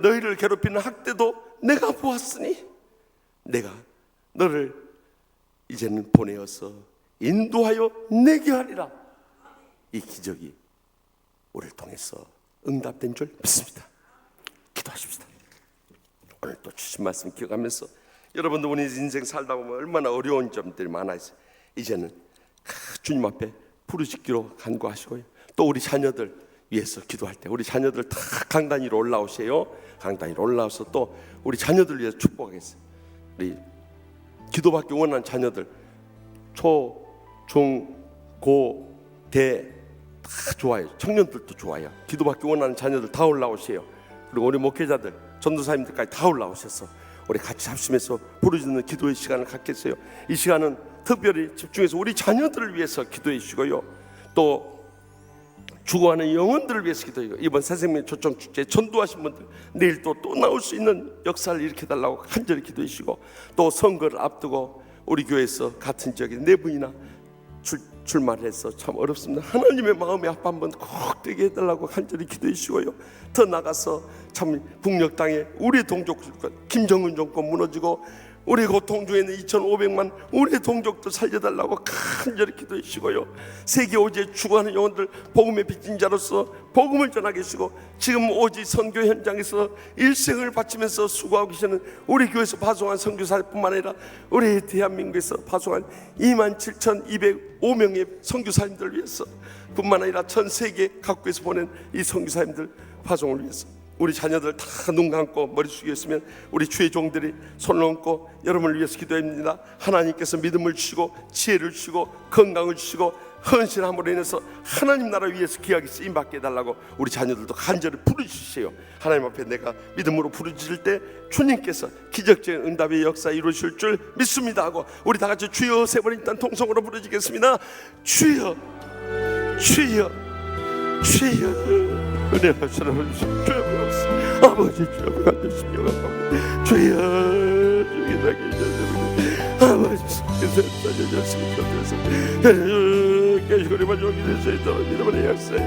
너희를 괴롭히는 학대도 내가 보았으니 내가 너를 이제는 보내어서 인도하여 내게 하리라. 이 기적이 우리를 통해서 응답된 줄 믿습니다. 기도하십시다. 오늘 또 주신 말씀 기억하면서 여러분도 우리 인생 살다 보면 얼마나 어려운 점들이 많아 있어요. 이제는 주님 앞에 부르짖기로 간구하시고요. 또 우리 자녀들 위해서 기도할 때 우리 자녀들 다 강단 위로 올라오세요. 강단 위로 올라와서 또 우리 자녀들 위해서 축복하겠어요. 우리 기도받기 원하는 자녀들 초, 중, 고, 대 다 좋아요. 청년들도 좋아요. 기도받기 원하는 자녀들 다 올라오세요. 그리고 우리 목회자들, 전도사님들까지 다 올라오셔서 우리 같이 합심해서 부르짖는 기도의 시간을 갖겠어요. 이 시간은 특별히 집중해서 우리 자녀들을 위해서 기도해 주시고요. 또 죽어가는 영혼들을 위해서 기도해요. 이번 새생명 초청 축제 전도하신 분들 내일 또 나올 수 있는 역사를 일으켜달라고 간절히 기도해 주시고, 또 선거를 앞두고 우리 교회에서 같은 지역에 네 분이나 출마해서 참 어렵습니다. 하나님의 마음의 합 한번 꼭 되게 해달라고 간절히 기도해 주시고요. 더 나가서 참 북녘 땅에 우리 동족 김정은 정권 무너지고 우리 고통 중에는 2,500만 우리 동족도 살려달라고 간절히 기도해 주시고요. 세계 오지에 죽어가는 영혼들 복음의 빚진 자로서 복음을 전하게 해주시고, 지금 오지 선교 현장에서 일생을 바치면서 수고하고 계시는 우리 교회에서 파송한 선교사뿐만 아니라 우리 대한민국에서 파송한 27,205명의 선교사님들을 위해서 뿐만 아니라 전 세계 각국에서 보낸 이 선교사님들 파송을 위해서 우리 자녀들 다 눈 감고 머리 숙여 있으면 우리 주의 종들이 손을 얹고 여러분을 위해서 기도합니다. 하나님께서 믿음을 주시고 지혜를 주시고 건강을 주시고 헌신함으로 인해서 하나님 나라 위해서 귀하게 쓰임받게 해달라고 우리 자녀들도 간절히 부르짖으세요. 하나님 앞에 내가 믿음으로 부르짖을 때 주님께서 기적적인 응답의 역사 이루실 줄 믿습니다 하고 우리 다 같이 주여 세 번 일단 통성으로 부르짖겠습니다. 주여 주여 주여 은혜 하시라고 주여 아버지 주여 간절히 영광합니다. 주여 주여 아버지 계시고 우리 마지막 기도에서 믿음의 역사에